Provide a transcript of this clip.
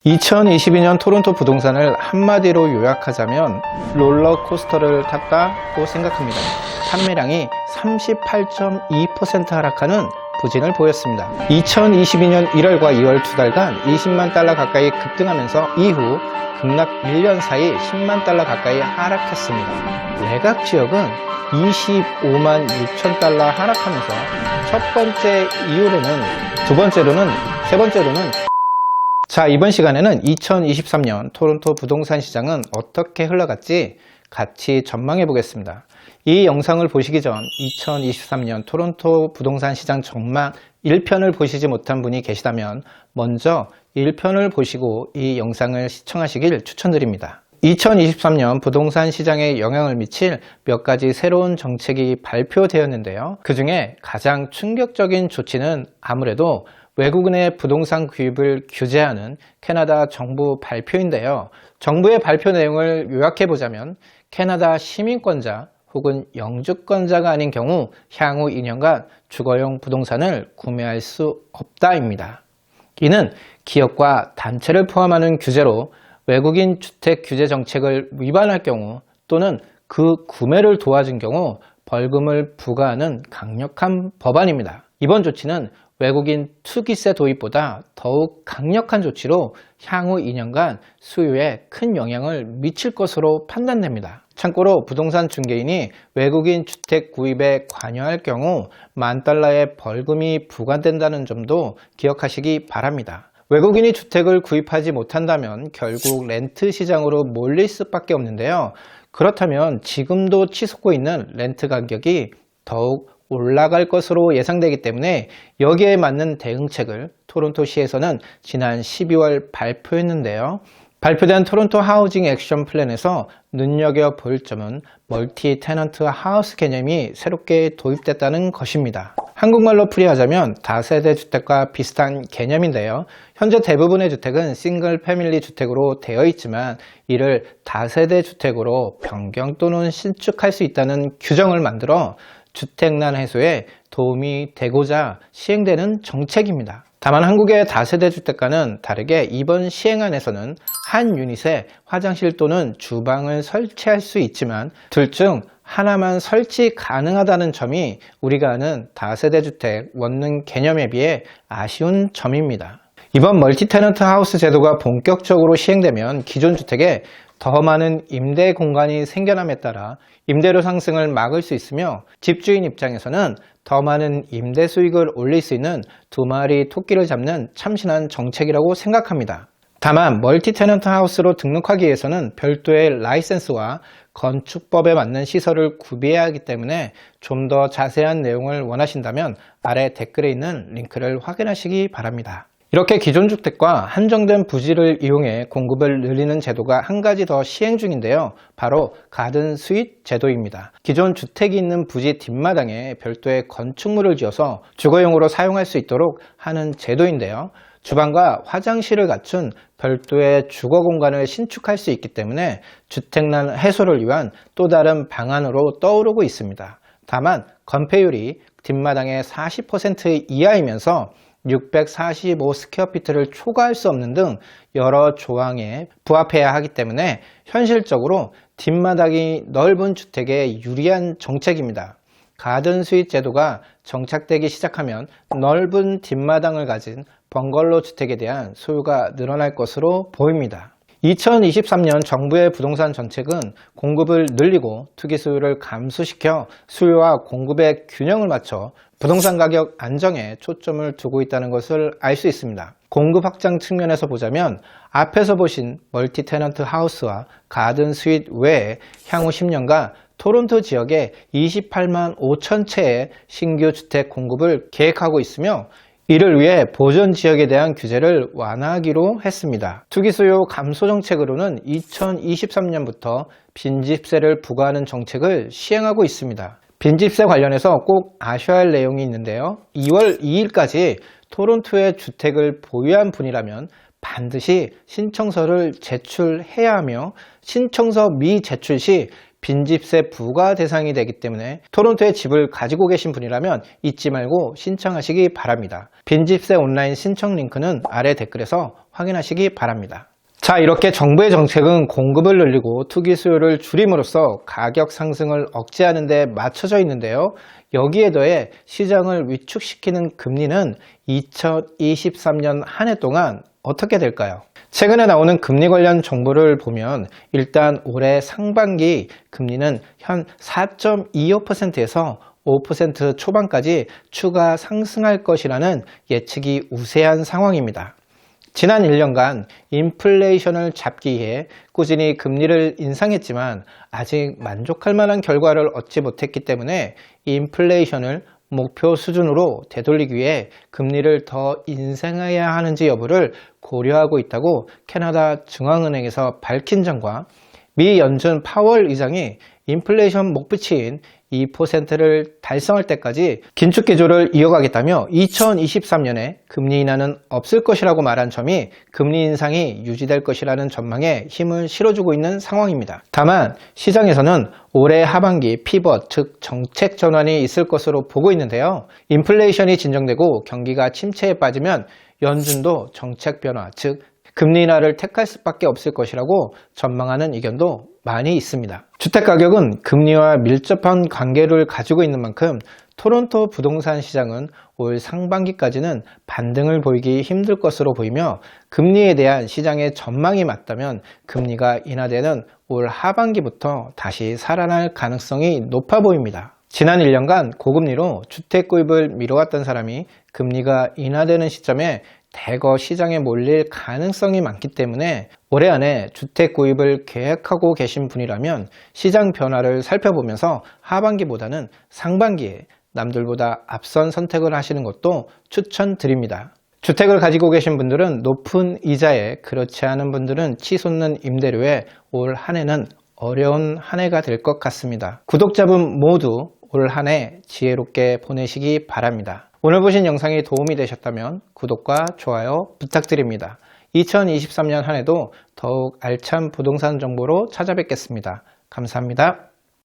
2022년 토론토 부동산을 한마디로 요약하자면 롤러코스터를 탔다고 생각합니다. 판매량이 38.2% 하락하는 부진을 보였습니다. 2022년 1월과 2월 두 달간 20만 달러 가까이 급등하면서 이후 급락 1년 사이 10만 달러 가까이 하락했습니다. 매각 지역은 25만 6천 달러 하락하면서 첫 번째 이후로는 두 번째로는 세 번째로는 자, 이번 시간에는 2023년 토론토 부동산 시장은 어떻게 흘러갔지 같이 전망해 보겠습니다. 이 영상을 보시기 전 2023년 토론토 부동산 시장 전망 1편을 보시지 못한 분이 계시다면 먼저 1편을 보시고 이 영상을 시청하시길 추천드립니다. 2023년 부동산 시장에 영향을 미칠 몇 가지 새로운 정책이 발표되었는데요. 그 중에 가장 충격적인 조치는 아무래도 외국인의 부동산 구입을 규제하는 캐나다 정부 발표인데요. 정부의 발표 내용을 요약해보자면 캐나다 시민권자 혹은 영주권자가 아닌 경우 향후 2년간 주거용 부동산을 구매할 수 없다입니다. 이는 기업과 단체를 포함하는 규제로 외국인 주택 규제 정책을 위반할 경우 또는 그 구매를 도와준 경우 벌금을 부과하는 강력한 법안입니다. 이번 조치는 외국인 투기세 도입보다 더욱 강력한 조치로 향후 2년간 수요에 큰 영향을 미칠 것으로 판단됩니다. 참고로 부동산 중개인이 외국인 주택 구입에 관여할 경우 $10,000의 벌금이 부과된다는 점도 기억하시기 바랍니다. 외국인이 주택을 구입하지 못한다면 결국 렌트 시장으로 몰릴 수밖에 없는데요. 그렇다면 지금도 치솟고 있는 렌트 가격이 더욱 올라갈 것으로 예상되기 때문에 여기에 맞는 대응책을 토론토시에서는 지난 12월 발표했는데요. 발표된 토론토 하우징 액션 플랜에서 눈여겨볼 점은 멀티 테넌트 하우스 개념이 새롭게 도입됐다는 것입니다. 한국말로 풀이하자면 다세대 주택과 비슷한 개념인데요. 현재 대부분의 주택은 싱글 패밀리 주택으로 되어 있지만 이를 다세대 주택으로 변경 또는 신축할 수 있다는 규정을 만들어 주택난 해소에 도움이 되고자 시행되는 정책입니다. 다만 한국의 다세대 주택과는 다르게 이번 시행안에서는 한 유닛에 화장실 또는 주방을 설치할 수 있지만 둘 중 하나만 설치 가능하다는 점이 우리가 아는 다세대 주택 원룸 개념에 비해 아쉬운 점입니다. 이번 멀티 테넌트 하우스 제도가 본격적으로 시행되면 기존 주택에 더 많은 임대 공간이 생겨남에 따라 임대료 상승을 막을 수 있으며 집주인 입장에서는 더 많은 임대 수익을 올릴 수 있는 두 마리 토끼를 잡는 참신한 정책이라고 생각합니다. 다만 멀티 테넌트 하우스로 등록하기 위해서는 별도의 라이센스와 건축법에 맞는 시설을 구비해야 하기 때문에 좀 더 자세한 내용을 원하신다면 아래 댓글에 있는 링크를 확인하시기 바랍니다. 이렇게 기존 주택과 한정된 부지를 이용해 공급을 늘리는 제도가 한 가지 더 시행 중인데요. 바로 가든 스윗 제도입니다. 기존 주택이 있는 부지 뒷마당에 별도의 건축물을 지어서 주거용으로 사용할 수 있도록 하는 제도인데요. 주방과 화장실을 갖춘 별도의 주거 공간을 신축할 수 있기 때문에 주택난 해소를 위한 또 다른 방안으로 떠오르고 있습니다. 다만 건폐율이 뒷마당의 40% 이하이면서 645스퀘어피트를 초과할 수 없는 등 여러 조항에 부합해야 하기 때문에 현실적으로 뒷마당이 넓은 주택에 유리한 정책입니다. 가든 스윗 제도가 정착되기 시작하면 넓은 뒷마당을 가진 벙글로 주택에 대한 소유가 늘어날 것으로 보입니다. 2023년 정부의 부동산 정책은 공급을 늘리고 투기 수요를 감소시켜 수요와 공급의 균형을 맞춰 부동산 가격 안정에 초점을 두고 있다는 것을 알 수 있습니다. 공급 확장 측면에서 보자면 앞에서 보신 멀티 테넌트 하우스와 가든 스윗 외에 향후 10년간 토론토 지역에 28만 5천 채의 신규 주택 공급을 계획하고 있으며 이를 위해 보전 지역에 대한 규제를 완화하기로 했습니다. 투기 수요 감소 정책으로는 2023년부터 빈집세를 부과하는 정책을 시행하고 있습니다. 빈집세 관련해서 꼭 아셔야 할 내용이 있는데요. 2월 2일까지 토론토에 주택을 보유한 분이라면 반드시 신청서를 제출해야 하며 신청서 미제출 시 빈집세 부과 대상이 되기 때문에 토론토에 집을 가지고 계신 분이라면 잊지 말고 신청하시기 바랍니다. 빈집세 온라인 신청 링크는 아래 댓글에서 확인하시기 바랍니다. 자, 이렇게 정부의 정책은 공급을 늘리고 투기 수요를 줄임으로써 가격 상승을 억제하는 데 맞춰져 있는데요. 여기에 더해 시장을 위축시키는 금리는 2023년 한 해 동안 어떻게 될까요? 최근에 나오는 금리 관련 정보를 보면 일단 올해 상반기 금리는 현 4.25%에서 5% 초반까지 추가 상승할 것이라는 예측이 우세한 상황입니다. 지난 1년간 인플레이션을 잡기 위해 꾸준히 금리를 인상했지만 아직 만족할 만한 결과를 얻지 못했기 때문에 인플레이션을 목표 수준으로 되돌리기 위해 금리를 더 인상해야 하는지 여부를 고려하고 있다고 캐나다 중앙은행에서 밝힌 점과 미 연준 파월 의장이 인플레이션 목표치인 2%를 달성할 때까지 긴축 기조를 이어가겠다며 2023년에 금리 인하는 없을 것이라고 말한 점이 금리 인상이 유지될 것이라는 전망에 힘을 실어주고 있는 상황입니다. 다만 시장에서는 올해 하반기 피벗, 즉 정책 전환이 있을 것으로 보고 있는데요. 인플레이션이 진정되고 경기가 침체에 빠지면 연준도 정책 변화, 즉 금리 인하를 택할 수밖에 없을 것이라고 전망하는 의견도 많이 있습니다. 주택가격은 금리와 밀접한 관계를 가지고 있는 만큼 토론토 부동산 시장은 올 상반기까지는 반등을 보이기 힘들 것으로 보이며 금리에 대한 시장의 전망이 맞다면 금리가 인하되는 올 하반기부터 다시 살아날 가능성이 높아 보입니다. 지난 1년간 고금리로 주택 구입을 미뤄왔던 사람이 금리가 인하되는 시점에 대거 시장에 몰릴 가능성이 많기 때문에 올해 안에 주택 구입을 계획하고 계신 분이라면 시장 변화를 살펴보면서 하반기보다는 상반기에 남들보다 앞선 선택을 하시는 것도 추천드립니다. 주택을 가지고 계신 분들은 높은 이자에, 그렇지 않은 분들은 치솟는 임대료에 올 한 해는 어려운 한 해가 될 것 같습니다. 구독자분 모두 올 한 해 지혜롭게 보내시기 바랍니다. 오늘 보신 영상이 도움이 되셨다면 구독과 좋아요 부탁드립니다. 2023년 한 해도 더욱 알찬 부동산 정보로 찾아뵙겠습니다. 감사합니다.